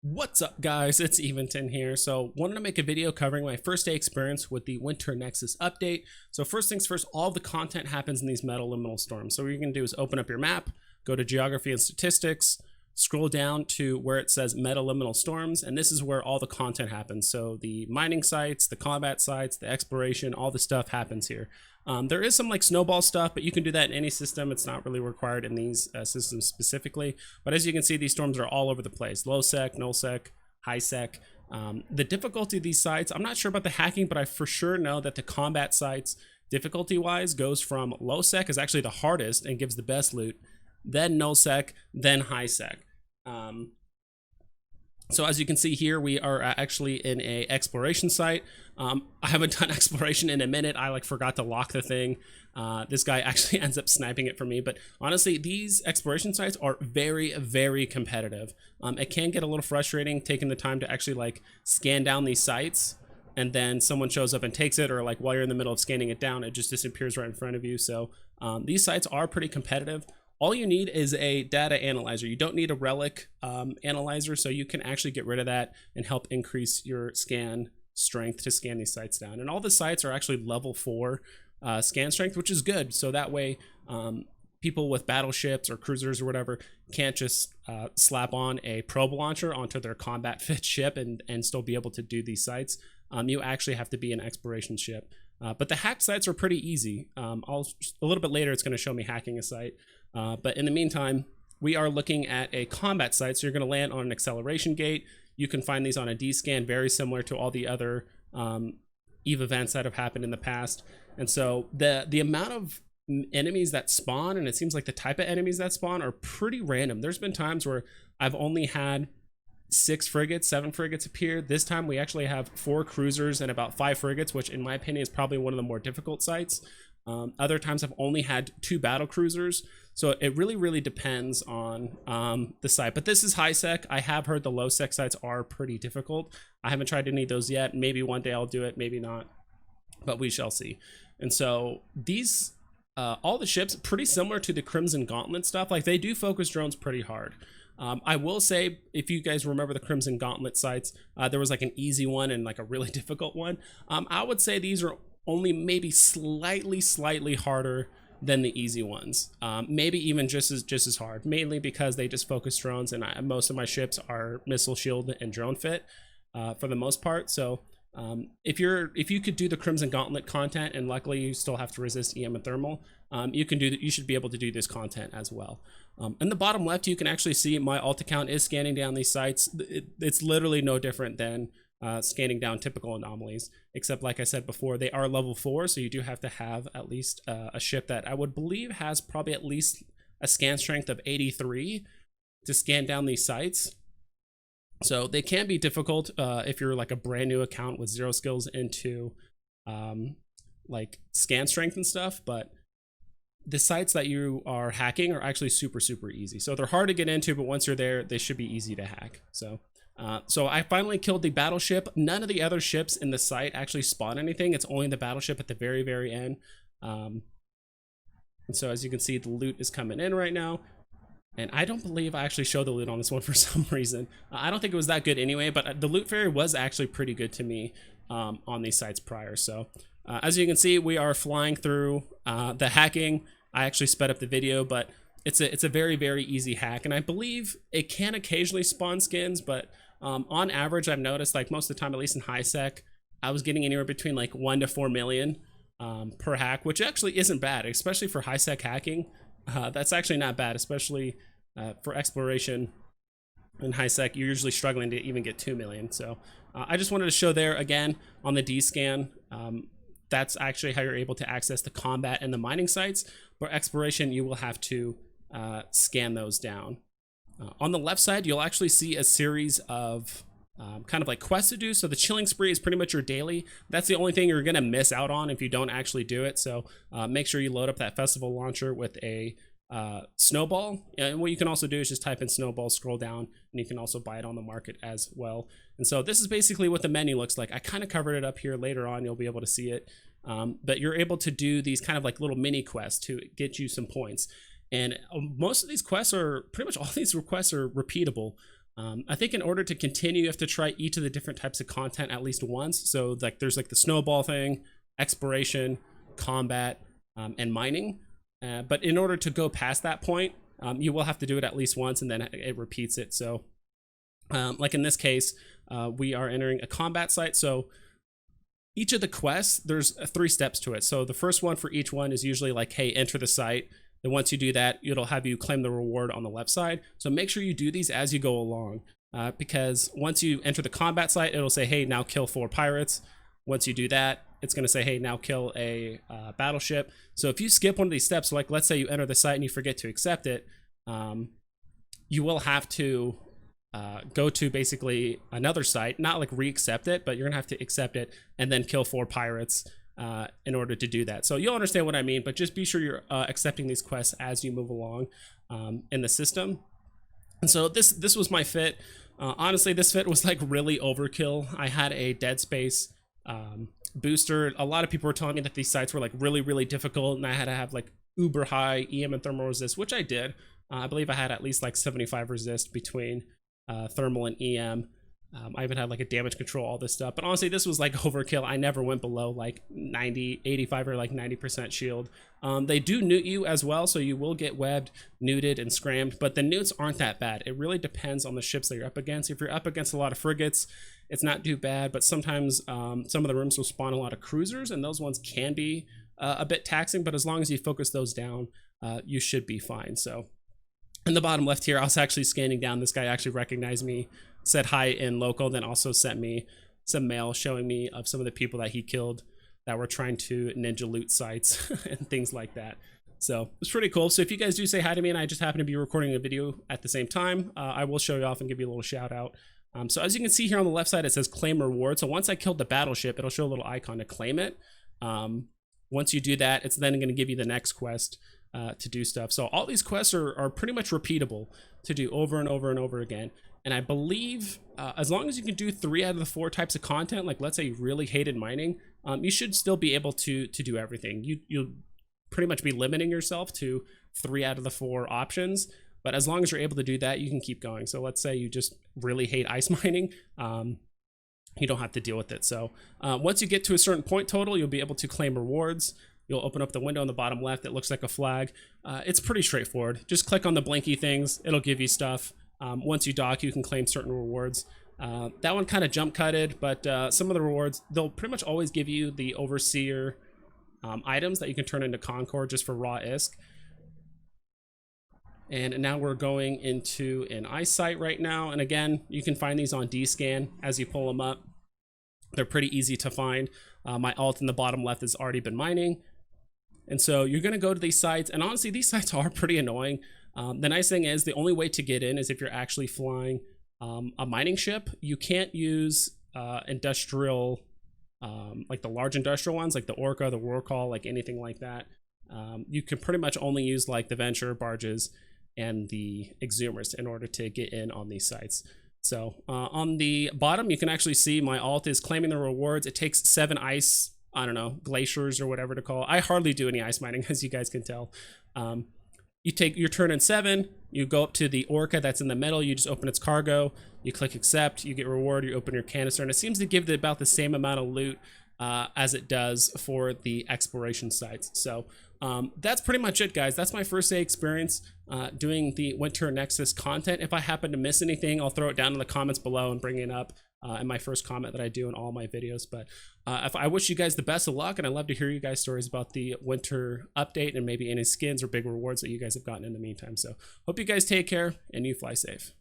What's up, guys? It's Eventon here. So wanted to make a video covering my first day experience with the Winter Nexus update. So first things first, all the content happens in these metal liminal storms. So what you're going to do is open up your map, go to geography and statistics, scroll down to where it says metal liminal storms, and this is where all the content happens. So the mining sites, the combat sites, the exploration, all the stuff happens here. There is some like snowball stuff, but you can do that in any system. It's not really required in these systems specifically. But as you can see, these storms are all over the place. Low sec, null sec, high sec. The difficulty of these sites, I'm not sure about the hacking, but I for sure know that the combat sites, difficulty-wise, goes from low sec is actually the hardest and gives the best loot, then null sec, then high sec. So as you can see here, we are actually in a exploration site. I haven't done exploration in a minute. I forgot to lock the thing. This guy actually ends up sniping it for me. But honestly, these exploration sites are very, very competitive. It can get a little frustrating taking the time to actually scan down these sites, and then someone shows up and takes it, or while you're in the middle of scanning it down, it just disappears right in front of you. So these sites are pretty competitive. All you need is a data analyzer. You don't need a relic analyzer, so you can actually get rid of that and help increase your scan strength to scan these sites down. And all the sites are actually level 4 scan strength, which is good. So that way people with battleships or cruisers or whatever can't just slap on a probe launcher onto their combat fit ship and still be able to do these sites. You actually have to be an exploration ship. But the hacked sites are pretty easy. A little bit later, it's going to show me hacking a site. But in the meantime, we are looking at a combat site. So you're going to land on an acceleration gate. You can find these on a D-scan, very similar to all the other EVE events that have happened in the past. And so the amount of enemies that spawn, and it seems like the type of enemies that spawn, are pretty random. There's been times where I've only had 6 frigates, 7 frigates appear. This time we actually have 4 cruisers and about 5 frigates, which in my opinion is probably one of the more difficult sites. Other times I've only had 2 battle cruisers. So it really depends on the site. But this is high sec. I have heard the low sec sites are pretty difficult. I haven't tried any of those yet. Maybe one day I'll do it, maybe not. But we shall see. And so these, all the ships, pretty similar to the Crimson Gauntlet stuff. They do focus drones pretty hard. I will say, if you guys remember the Crimson Gauntlet sites, there was an easy one and a really difficult one. I would say these are only maybe slightly harder than the easy ones. Maybe even just as hard, mainly because they just focus drones, and most of my ships are missile shield and drone fit for the most part. So if you could do the Crimson Gauntlet content, and luckily you still have to resist EM and thermal, you should be able to do this content as well. In the bottom left, you can actually see my alt account is scanning down these sites. It's literally no different than scanning down typical anomalies, except like I said before, they are level 4, so you do have to have at least a ship that I would believe has probably at least a scan strength of 83 to scan down these sites. So they can be difficult if you're a brand new account with 0 skills into scan strength and stuff, but the sites that you are hacking are actually super easy. So they're hard to get into, but once you're there, they should be easy to hack. So I finally killed the battleship. None of the other ships in the site actually spawn anything. It's only the battleship at the very end. And so as you can see, the loot is coming in right now. And I don't believe I actually showed the loot on this one for some reason. I don't think it was that good anyway, but the loot fairy was actually pretty good to me on these sites prior. So as you can see, we are flying through the hacking. I actually sped up the video, but it's a very easy hack. And I believe it can occasionally spawn skins, but on average, I've noticed most of the time, at least in high sec, I was getting anywhere between 1 to 4 million per hack, which actually isn't bad, especially for high sec hacking. That's actually not bad, especially for exploration in high sec. You're usually struggling to even get 2 million. So I just wanted to show there again on the D-scan. That's actually how you're able to access the combat and the mining sites. For exploration, you will have to scan those down. On the left side, you'll actually see a series of kind of quests to do. So the chilling spree is pretty much your daily. That's the only thing you're going to miss out on if you don't actually do it. So make sure you load up that festival launcher with a snowball. And what you can also do is just type in snowball, scroll down, and you can also buy it on the market as well. And so this is basically what the menu looks like. I kind of covered it up here. Later on, you'll be able to see it. But you're able to do these kind of little mini quests to get you some points. And most of these quests are, pretty much all these requests are repeatable. I think in order to continue, you have to try each of the different types of content at least once. So like there's like the snowball thing, exploration, combat, and mining. But in order to go past that point, you will have to do it at least once, and then it repeats it. So like in this case, we are entering a combat site. So each of the quests, there's 3 steps to it. So the first one for each one is usually like, hey, enter the site. Then once you do that, it'll have you claim the reward on the left side. So make sure you do these as you go along, because once you enter the combat site, it'll say, hey, now kill 4 pirates. Once you do that, it's going to say, hey, now kill a battleship. So if you skip one of these steps, like let's say you enter the site and you forget to accept it, you will have to go to basically another site, not like re-accept it, but you're gonna have to accept it and then kill 4 pirates in order to do that. So you'll understand what I mean, but just be sure you're accepting these quests as you move along in the system. And so this was my fit. Honestly, this fit was like really overkill. I had a Dead Space booster. A lot of people were telling me that these sites were like really difficult, and I had to have like uber high EM and thermal resist, which I did. I believe I had at least like 75 resist between thermal and EM. I even had like a damage control, all this stuff. But honestly, this was like overkill. I never went below like 90, 85 or like 90% shield. They do newt you as well, so you will get webbed, newted, and scrammed. But the newts aren't that bad. It really depends on the ships that you're up against. If you're up against a lot of frigates, it's not too bad. But sometimes some of the rooms will spawn a lot of cruisers, and those ones can be a bit taxing. But as long as you focus those down, you should be fine. So in the bottom left here, I was actually scanning down. This guy actually recognized me, said hi in local, then also sent me some mail showing me of some of the people that he killed that were trying to ninja loot sites and things like that. So it was pretty cool. So if you guys do say hi to me and I just happen to be recording a video at the same time, I will show you off and give you a little shout out. So as you can see here on the left side, it says claim reward. So once I killed the battleship, it'll show a little icon to claim it. Once you do that, it's then going to give you the next quest to do stuff. So all these quests are pretty much repeatable to do over and over and over again. And I believe as long as you can do 3 out of the 4 types of content, like let's say you really hated mining, you should still be able to do everything. You'll pretty much be limiting yourself to 3 out of the 4 options. But as long as you're able to do that, you can keep going. So let's say you just really hate ice mining, you don't have to deal with it. So once you get to a certain point total, you'll be able to claim rewards. You'll open up the window on the bottom left. It looks like a flag. It's pretty straightforward. Just click on the blinky things. It'll give you stuff. Once you dock, you can claim certain rewards. That one kind of jump cutted, but some of the rewards, they'll pretty much always give you the overseer items that you can turn into Concord just for raw ISK. And now we're going into an ice site right now. And again, you can find these on D-Scan as you pull them up. They're pretty easy to find. My alt in the bottom left has already been mining. And so you're going to go to these sites. And honestly, these sites are pretty annoying. The nice thing is the only way to get in is if you're actually flying a mining ship. You can't use industrial, like the large industrial ones, like the Orca, the Rorqual, like anything like that. You can pretty much only use like the Venture barges and the Exhumers in order to get in on these sites. So on the bottom, you can actually see my alt is claiming the rewards. It takes 7 ice, I don't know, glaciers or whatever to call. I hardly do any ice mining, as you guys can tell. You take your turn in 7, you go up to the Orca that's in the middle, you just open its cargo, you click accept, you get reward, you open your canister, and it seems to give about the same amount of loot as it does for the exploration sites. So that's pretty much it, guys. That's my first day experience doing the Winter Nexus content. If I happen to miss anything, I'll throw it down in the comments below and bring it up in my first comment that I do in all my videos. But I wish you guys the best of luck, and I'd love to hear you guys' stories about the winter update and maybe any skins or big rewards that you guys have gotten in the meantime. So hope you guys take care and you fly safe.